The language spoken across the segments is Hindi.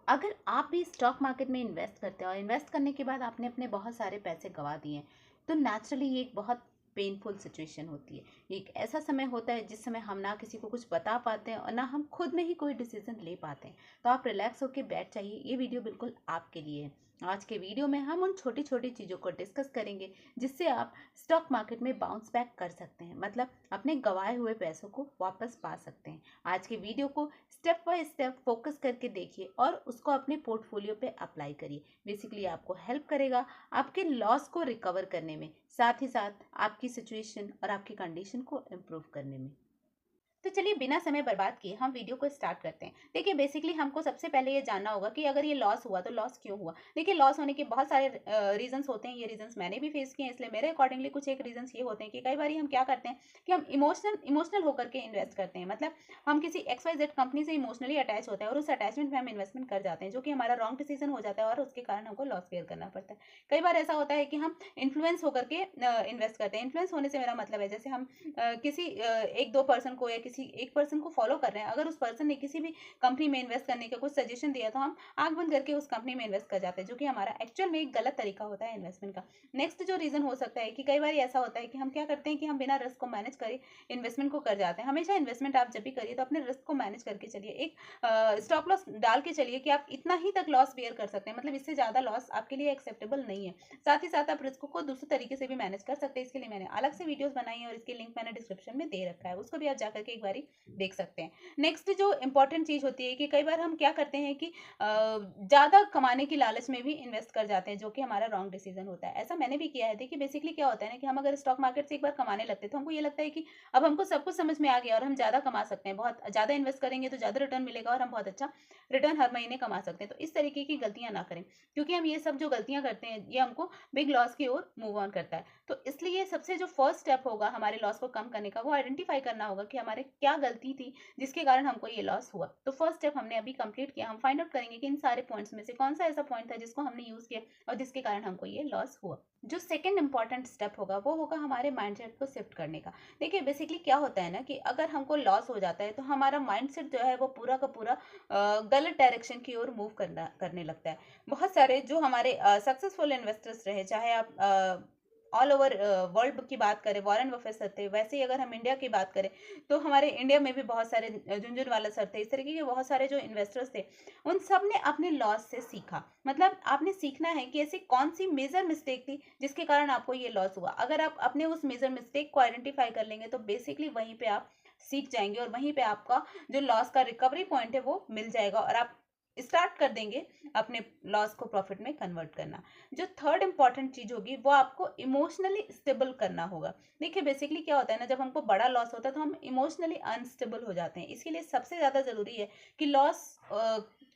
अगर आप भी स्टॉक मार्केट में इन्वेस्ट करते हो और इन्वेस्ट करने के बाद आपने अपने बहुत सारे पैसे गंवा दिए हैं, तो नेचुरली ये एक बहुत पेनफुल सिचुएशन होती है। ये एक ऐसा समय होता है जिस समय हम ना किसी को कुछ बता पाते हैं और ना हम खुद में ही कोई डिसीजन ले पाते हैं। तो आप रिलैक्स होकर बैठ जाइए, ये वीडियो बिल्कुल आपके लिए है। आज के वीडियो में हम उन छोटी छोटी चीज़ों को डिस्कस करेंगे जिससे आप स्टॉक मार्केट में बाउंस बैक कर सकते हैं, मतलब अपने गंवाए हुए पैसों को वापस पा सकते हैं। आज के वीडियो को स्टेप बाय स्टेप फोकस करके देखिए और उसको अपने पोर्टफोलियो पे अप्लाई करिए। बेसिकली आपको हेल्प करेगा आपके लॉस को रिकवर करने में, साथ ही साथ आपकी सिचुएशन और आपकी कंडीशन को इम्प्रूव करने में। तो चलिए बिना समय बर्बाद किए हम वीडियो को स्टार्ट करते हैं। देखिए बेसिकली हमको सबसे पहले ये जानना होगा कि अगर ये लॉस हुआ तो लॉस क्यों हुआ। देखिए लॉस होने के बहुत सारे रीजंस होते हैं। ये रीजंस मैंने भी फेस किए हैं, इसलिए मेरे अकॉर्डिंगली कुछ एक रीजंस ये होते हैं कि कई बार हम क्या करते हैं कि हम इमोशनल होकर के इन्वेस्ट करते हैं। मतलब हम किसी XYZ कंपनी से इमोशनली अटैच होते हैं और उस अटैचमेंट में हम इन्वेस्टमेंट कर जाते हैं, जो कि हमारा रॉन्ग डिसीजन हो जाता है और उसके कारण हमको लॉस बेयर करना पड़ता है। कई बार ऐसा होता है कि हम इन्फ्लुएंस होकर के इन्वेस्ट करते हैं। इन्फ्लुएंस होने से मेरा मतलब है जैसे हम किसी एक दो पर्सन को या किसी एक पर्सन को फॉलो कर रहे हैं। अगर उस पर्सन ने किसी भी कंपनी में इन्वेस्ट करने का कुछ सजेशन दिया तो हम आंख बंद करके उस कंपनी में इन्वेस्ट कर जाते हैं, जो कि हमारा एक्चुअल में एक गलत तरीका होता है इन्वेस्टमेंट का। नेक्स्ट जो रीजन हो सकता है कि कई बार ऐसा होता है कि हम क्या करते हैं कि हम बिना रिस्क को मैनेज करे इन्वेस्टमेंट को कर जाते हैं। हमेशा इन्वेस्टमेंट आप जब भी करिए तो अपने रिस्क को मैनेज करके चलिए। एक स्टॉप लॉस डाल के चलिए कि आप इतना ही तक लॉस बेयर कर सकते हैं, मतलब इससे ज्यादा लॉस आपके लिए एक्सेप्टेबल नहीं है। साथ ही साथ आप रिस्क को दूसरे तरीके से भी मैनेज कर सकते हैं। इसके लिए मैंने अलग से वीडियोस बनाई है और इसकी लिंक मैंने डिस्क्रिप्शन में दे रखा है, उसको भी आप जाकर के एक बारी देख सकते हैं। नेक्स्ट जो इंपॉर्टेंट चीज होती है कि कई बार हम क्या करते हैं कि ज्यादा कमाने की लालच में भी इन्वेस्ट कर जाते हैं, जो कि हमारा रॉन्ग डिसीजन होता है। ऐसा मैंने भी किया है। देखिए बेसिकली क्या होता है ना कि हम अगर स्टॉक मार्केट से एक बार कमाने लगते हैं तो हमको ये लगता है कि अब हमको सब कुछ समझ में आ गया और हम ज्यादा कमा सकते हैं, बहुत ज्यादा इन्वेस्ट करेंगे तो ज्यादा रिटर्न मिलेगा और हम बहुत अच्छा रिटर्न हर महीने कमा सकते हैं। तो इस तरीके की गलतियां ना करें, क्योंकि हम ये सब जो गलतियां करते हैं ये हमको बिग लॉस की ओर मूव ऑन करता है। तो इसलिए सबसे जो फर्स्ट स्टेप होगा हमारे लॉस को कम करने का, वो आइडेंटिफाई करना होगा कि हमारे क्या गलती थी जिसके कारण हमको ये लॉस हुआ। तो फर्स्ट स्टेप हमने अभी कंप्लीट किया। हम फाइंड आउट करेंगे कि इन सारे पॉइंट्स में से कौन सा ऐसा पॉइंट था जिसको हमने यूज किया और जिसके कारण हमको ये लॉस हुआ। जो सेकंड इंपॉर्टेंट स्टेप होगा वो होगा हमारे माइंडसेट को शिफ्ट करने का। देखिए बेसिकली क्या होता है ना कि अगर हमको लॉस हो जाता है तो हमारा माइंडसेट जो है वो पूरा का पूरा गलत डायरेक्शन की ओर मूव करने लगता है। बहुत सारे जो हमारे सक्सेसफुल इन्वेस्टर्स रहे, चाहे आप ऑल ओवर वर्ल्ड की बात करें, वॉरेन बफेट थे, वैसे ही अगर हम इंडिया की बात करें तो हमारे इंडिया में भी बहुत सारे झुंझुनवाला सर थे, इस तरीके के बहुत सारे जो इन्वेस्टर्स थे, उन सब ने अपने लॉस से सीखा। मतलब आपने सीखना है कि ऐसी कौन सी मेजर मिस्टेक थी जिसके कारण आपको ये लॉस हुआ। अगर आप अपने उस मेजर मिस्टेक को आइडेंटिफाई कर लेंगे तो बेसिकली वहीं पे आप सीख जाएंगे और वहीं पे आपका जो लॉस का रिकवरी पॉइंट है वो मिल जाएगा और आप स्टार्ट कर देंगे अपने लॉस को प्रॉफिट में कन्वर्ट करना। जो थर्ड इंपॉर्टेंट चीज होगी वो आपको इमोशनली स्टेबल करना होगा। देखिए बेसिकली क्या होता है ना, जब हमको बड़ा लॉस होता है तो हम इमोशनली अनस्टेबल हो जाते हैं। इसके लिए सबसे ज्यादा जरूरी है कि लॉस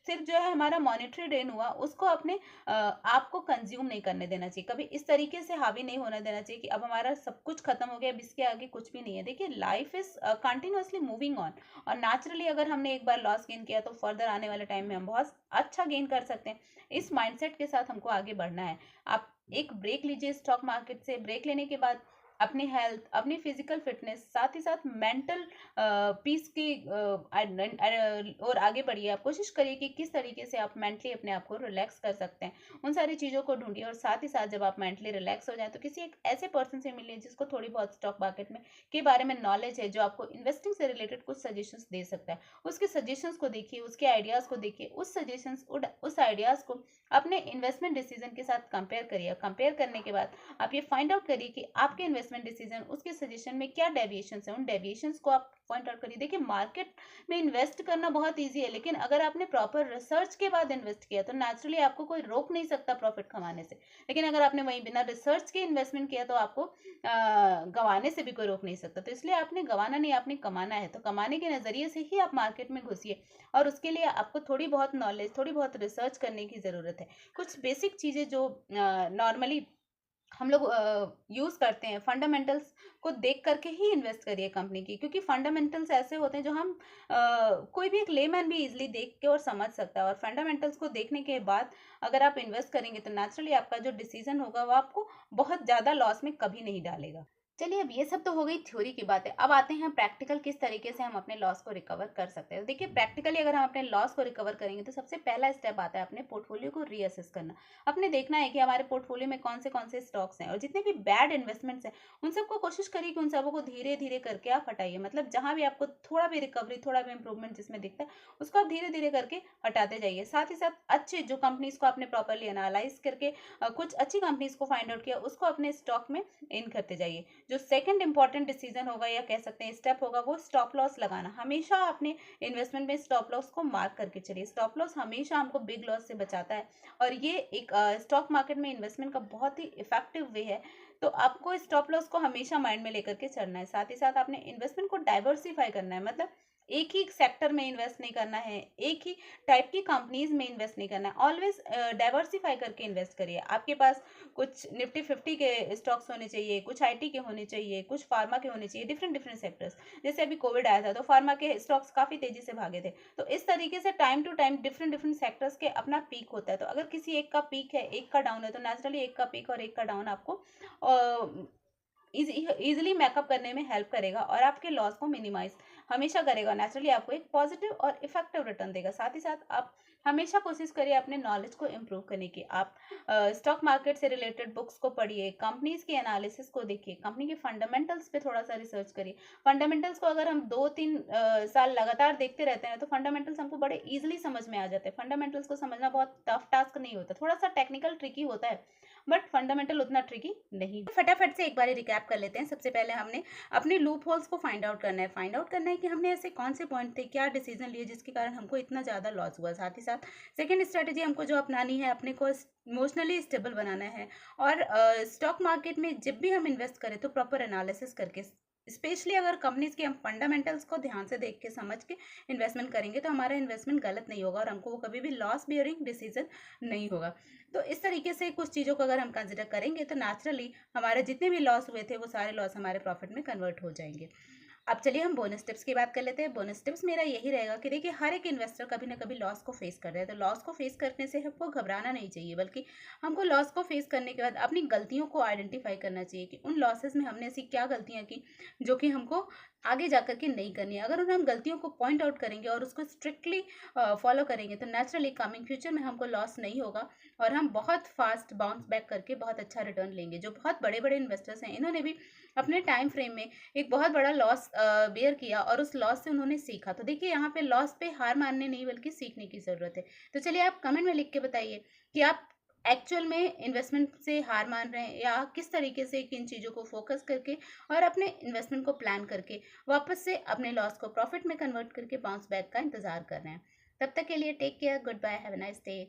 सिर्फ जो है हमारा मॉनेटरी ड्रेन हुआ उसको अपने आपको कंज्यूम नहीं करने देना चाहिए। कभी इस तरीके से हावी नहीं होने देना चाहिए कि अब हमारा सब कुछ खत्म हो गया, अब इसके आगे कुछ भी नहीं है। देखिए life is continuously moving on और नेचुरली अगर हमने एक बार लॉस गेन किया तो फर्दर आने वाले टाइम में हम बहुत अच्छा गेन कर सकते हैं। इस माइंडसेट के साथ हमको आगे बढ़ना है। आप एक ब्रेक लीजिए स्टॉक मार्केट से। ब्रेक लेने के बाद अपनी हेल्थ, अपनी फिजिकल फिटनेस, साथ ही साथ मेंटल पीस की और आगे बढ़िए। आप कोशिश करिए कि किस तरीके से आप मेंटली अपने आप को रिलैक्स कर सकते हैं, उन सारी चीज़ों को ढूंढिए। और साथ ही साथ जब आप मेंटली रिलैक्स हो जाए तो किसी एक ऐसे पर्सन से मिलिए जिसको थोड़ी बहुत स्टॉक मार्केट में के बारे में नॉलेज है, जो आपको इन्वेस्टिंग से रिलेटेड कुछ सजेशंस दे सकता है। उसके सजेशंस को देखिए, उसके आइडियाज़ को देखिए, उस सजेशंस उस आइडियाज़ को अपने इन्वेस्टमेंट डिसीजन के साथ कंपेयर करिए। कंपेयर करने के बाद आप ये फाइंड आउट करिए कि आपके इन्वेस्टमेंट डिसीजन उसके सजेशन में क्या डेविएशंस है, उन डेविएशंस को आप पॉइंट आउट करिए। देखिए मार्केट में इन्वेस्ट करना बहुत ईजी है, लेकिन अगर आपने प्रॉपर रिसर्च के बाद इन्वेस्ट किया तो नेचुरली आपको कोई रोक नहीं सकता प्रॉफिट कमाने से। लेकिन अगर आपने वहीं बिना रिसर्च के इन्वेस्टमेंट किया तो आपको गंवाने से भी कोई रोक नहीं सकता। तो इसलिए आपने गंवाना नहीं, आपने कमाना है। तो कमाने के नजरिए से ही आप मार्केट में घुसिए और उसके लिए आपको थोड़ी बहुत नॉलेज, थोड़ी बहुत रिसर्च करने की जरूरत है। कुछ बेसिक चीजें जो नॉर्मली हम लोग यूज करते हैं, फंडामेंटल्स को देख करके ही इन्वेस्ट करिए कंपनी की, क्योंकि फंडामेंटल्स ऐसे होते हैं जो हम कोई भी एक लेमैन भी इजीली देख के और समझ सकता है। और फंडामेंटल्स को देखने के बाद अगर आप इन्वेस्ट करेंगे तो नेचुरली आपका जो डिसीजन होगा वो आपको बहुत ज्यादा लॉस में कभी नहीं डालेगा। चलिए, अब ये सब तो हो गई थ्योरी की बातें। अब आते हैं प्रैक्टिकल, किस तरीके से हम अपने लॉस को रिकवर कर सकते हैं। देखिए, प्रैक्टिकली अगर हम अपने लॉस को रिकवर करेंगे तो सबसे पहला स्टेप आता है अपने पोर्टफोलियो को रीअसेस करना। अपने देखना है कि हमारे पोर्टफोलियो में कौन से स्टॉक्स हैं, और जितने भी बैड इन्वेस्टमेंट्स हैं उन सबको कोशिश करिए कि उन सबको को धीरे धीरे करके आप हटाइए। मतलब जहां भी आपको थोड़ा भी रिकवरी, थोड़ा भी इंप्रूवमेंट जिसमें दिखता है, उसको आप धीरे धीरे करके हटाते जाइए। साथ ही साथ अच्छे जो कंपनीज को आपने प्रॉपरली एनालाइज करके कुछ अच्छी कंपनीज को फाइंड आउट किया, उसको अपने स्टॉक में इन करते जाइए। जो सेकंड इंपॉर्टेंट डिसीजन होगा, या कह सकते हैं स्टेप होगा, वो स्टॉप लॉस लगाना। हमेशा अपने इन्वेस्टमेंट में स्टॉप लॉस को मार्क करके चलिए। स्टॉप लॉस हमेशा हमको बिग लॉस से बचाता है, और ये एक स्टॉक मार्केट में इन्वेस्टमेंट का बहुत ही इफेक्टिव वे है। तो आपको स्टॉप लॉस को हमेशा माइंड में लेकर के चलना है। साथ ही साथ आपने इन्वेस्टमेंट को डाइवर्सिफाई करना है। मतलब एक ही सेक्टर में इन्वेस्ट नहीं करना है, एक ही टाइप की कंपनीज में इन्वेस्ट नहीं करना है। ऑलवेज डाइवर्सिफाई करके इन्वेस्ट करिए। आपके पास कुछ निफ्टी 50 के स्टॉक्स होने चाहिए, कुछ आईटी के होने चाहिए, कुछ फार्मा के होने चाहिए, डिफरेंट डिफरेंट सेक्टर्स। जैसे अभी कोविड आया था तो फार्मा के स्टॉक्स काफी तेजी से भागे थे। तो इस तरीके से time to time different different sectors के अपना पीक होता है। तो अगर किसी एक का पीक है, एक का डाउन है, तो नेचुरली एक का पीक और एक का डाउन आपको इजीली मैकअप करने में हेल्प करेगा, और आपके लॉस को मिनिमाइज हमेशा करेगा। नेचुरली आपको एक पॉजिटिव और इफेक्टिव रिटर्न देगा। साथ ही साथ आप हमेशा कोशिश करिए अपने नॉलेज को इम्प्रूव करने की। आप स्टॉक मार्केट से रिलेटेड बुक्स को पढ़िए, कंपनीज के एनालिसिस को देखिए, कंपनी के फंडामेंटल्स पे थोड़ा सा रिसर्च करिए। फंडामेंटल्स को अगर हम 2-3 साल लगातार देखते रहते हैं तो फंडामेंटल्स हमको बड़े इजीली समझ में आ जाते हैं। फंडामेंटल्स को समझना बहुत टफ टास्क नहीं होता, थोड़ा सा टेक्निकल ट्रिकी होता है, बट फंडामेंटल उतना ट्रिकी नहीं। फटाफट से एक बार रिकैप कर लेते हैं। सबसे पहले हमने अपने लूप होल्स को फाइंड आउट करना है। फाइंड आउट करना है कि हमने ऐसे कौन से पॉइंट थे, क्या डिसीजन लिए जिसके कारण हमको इतना ज़्यादा लॉस हुआ। साथ ही साथ सेकेंड स्ट्रेटेजी हमको जो अपनानी है, अपने को इमोशनली स्टेबल बनाना है। और स्टॉक मार्केट में जब भी हम इन्वेस्ट करें तो प्रॉपर एनालिसिस करके, स्पेशली अगर कंपनीज के हम फंडामेंटल्स को ध्यान से देख के समझ के इन्वेस्टमेंट करेंगे तो हमारा इन्वेस्टमेंट गलत नहीं होगा, और हमको वो कभी भी लॉस बियरिंग डिसीजन नहीं होगा। तो इस तरीके से कुछ चीज़ों को अगर हम कंसिडर करेंगे तो नेचुरली हमारे जितने भी लॉस हुए थे वो सारे लॉस हमारे प्रॉफिट में कन्वर्ट हो जाएंगे। अब चलिए हम बोनस टिप्स की बात कर लेते हैं। बोनस टिप्स मेरा यही रहेगा कि देखिए, हर एक इन्वेस्टर कभी ना कभी लॉस को फेस कर रहा है। तो लॉस को फेस करने से हमको घबराना नहीं चाहिए, बल्कि हमको लॉस को फेस करने के बाद अपनी गलतियों को आइडेंटिफाई करना चाहिए कि उन लॉसेस में हमने ऐसी क्या गलतियां की जो कि हमको आगे जाकर के नहीं करनी है। अगर उन हम गलतियों को पॉइंट आउट करेंगे और उसको स्ट्रिक्टली फॉलो करेंगे तो नेचुरली कमिंग फ्यूचर में हमको लॉस नहीं होगा, और हम बहुत फास्ट बाउंस बैक करके बहुत अच्छा रिटर्न लेंगे। जो बहुत बड़े बड़े इन्वेस्टर्स हैं, इन्होंने भी अपने टाइम फ्रेम में एक बहुत बड़ा लॉस बेयर किया, और उस लॉस से उन्होंने सीखा। तो देखिए, यहाँ पे लॉस पे हार मानने नहीं बल्कि सीखने की ज़रूरत है। तो चलिए, आप कमेंट में लिख के बताइए कि आप एक्चुअल में इन्वेस्टमेंट से हार मान रहे हैं, या किस तरीके से किन चीज़ों को फोकस करके और अपने इन्वेस्टमेंट को प्लान करके वापस से अपने लॉस को प्रॉफिट में कन्वर्ट करके बाउंस बैक का इंतजार कर रहे हैं। तब तक के लिए take care, goodbye, have a nice day.